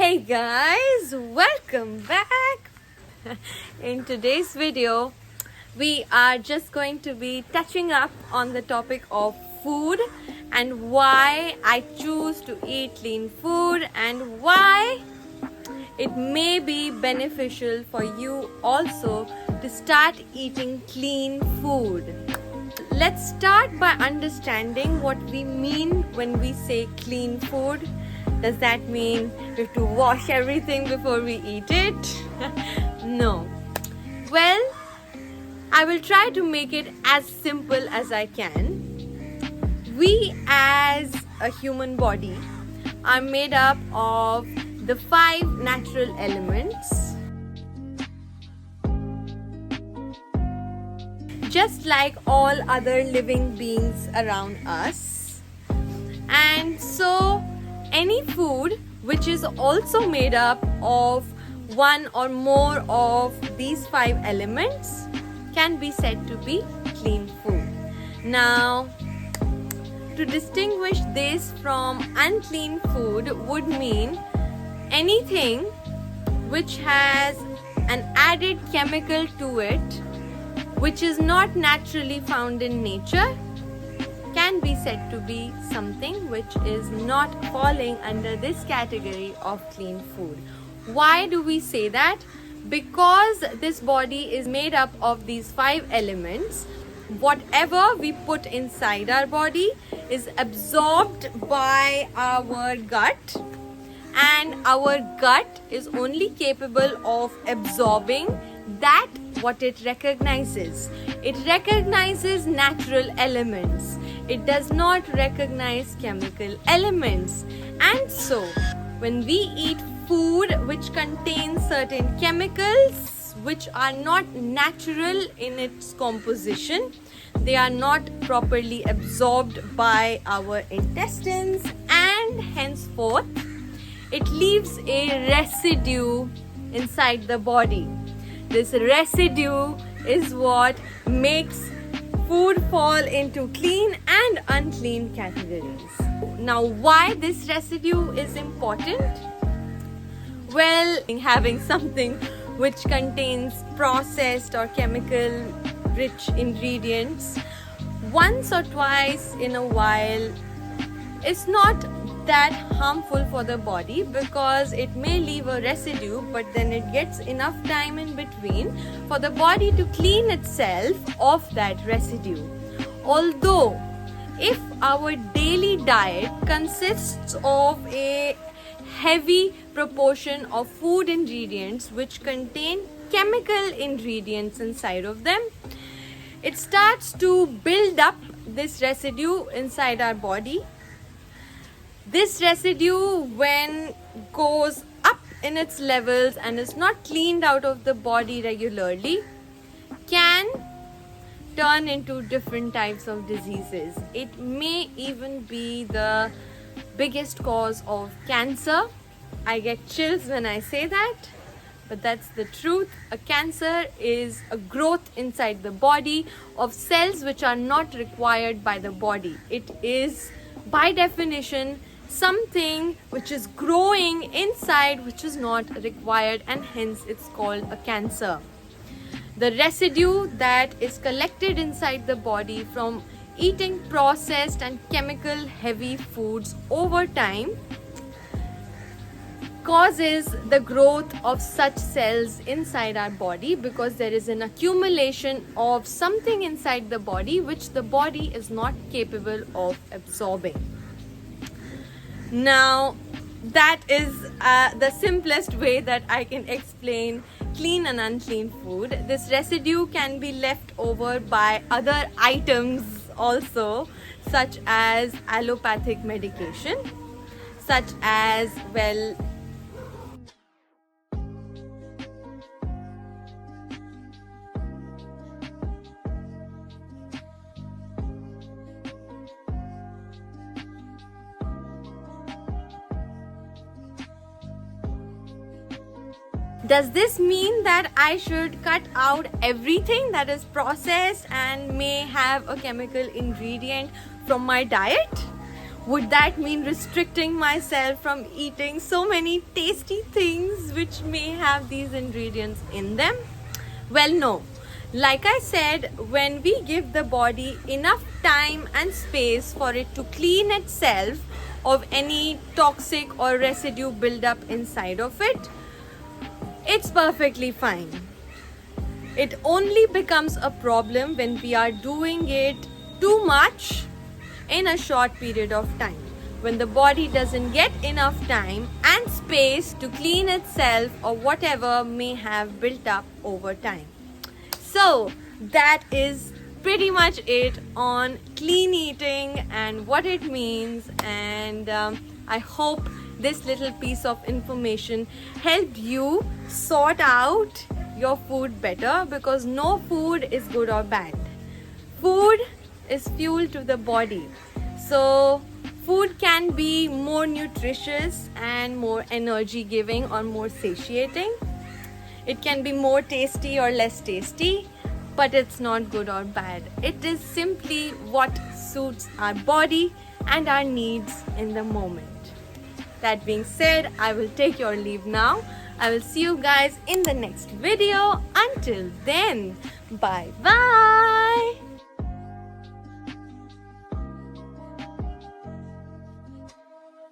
Hey guys, welcome back. In today's video, we are just going to be touching up on the topic of food and why I choose to eat clean food and why it may be beneficial for you also to start eating clean food. Let's start by understanding what we mean when we say clean food. Does that mean we have to wash everything before we eat it? No. Well, I will try to make it as simple as I can. We as a human body are made up of the 5 natural elements. Just like all other living beings around us. And so any food which is also made up of one or more of these 5 elements can be said to be clean food. Now, to distinguish this from unclean food would mean anything which has an added chemical to it which is not naturally found in nature can be said to be something which is not falling under this category of clean food. Why do we say that? Because this body is made up of these 5 elements. Whatever we put inside our body is absorbed by our gut, and our gut is only capable of absorbing that what it recognizes. It recognizes natural elements. It does not recognize chemical elements. And so, when we eat food which contains certain chemicals which are not natural in its composition, they are not properly absorbed by our intestines, and henceforth, it leaves a residue inside the body. This residue is what makes food fall into clean and unclean categories. Now, why this residue is important? Well, having something which contains processed or chemical rich ingredients once or twice in a while is not that harmful for the body because it may leave a residue, but then it gets enough time in between for the body to clean itself of that residue. Although, if our daily diet consists of a heavy proportion of food ingredients which contain chemical ingredients inside of them, it starts to build up this residue inside our body. This residue, when goes up in its levels and is not cleaned out of the body regularly, can turn into different types of diseases. It may even be the biggest cause of cancer. I get chills when I say that, but that's the truth. A cancer is a growth inside the body of cells which are not required by the body. It is, by definition, something which is growing inside which is not required, and hence it's called a cancer. The residue that is collected inside the body from eating processed and chemical heavy foods over time causes the growth of such cells inside our body because there is an accumulation of something inside the body which the body is not capable of absorbing. Now, that is the simplest way that I can explain clean and unclean food. This residue can be left over by other items also, such as allopathic medication, such as, well, does this mean that I should cut out everything that is processed and may have a chemical ingredient from my diet? Would that mean restricting myself from eating so many tasty things which may have these ingredients in them? Well, no. Like I said, when we give the body enough time and space for it to clean itself of any toxic or residue buildup inside of it, it's perfectly fine. It only becomes a problem when we are doing it too much in a short period of time, when the body doesn't get enough time and space to clean itself or whatever may have built up over time. So that is pretty much it on clean eating and what it means, and I hope this little piece of information helped you sort out your food better, because no food is good or bad. Food is fuel to the body. So food can be more nutritious and more energy giving or more satiating. It can be more tasty or less tasty, but it's not good or bad. It is simply what suits our body and our needs in the moment. That being said, I will take your leave now. I will see you guys in the next video. Until then, bye bye.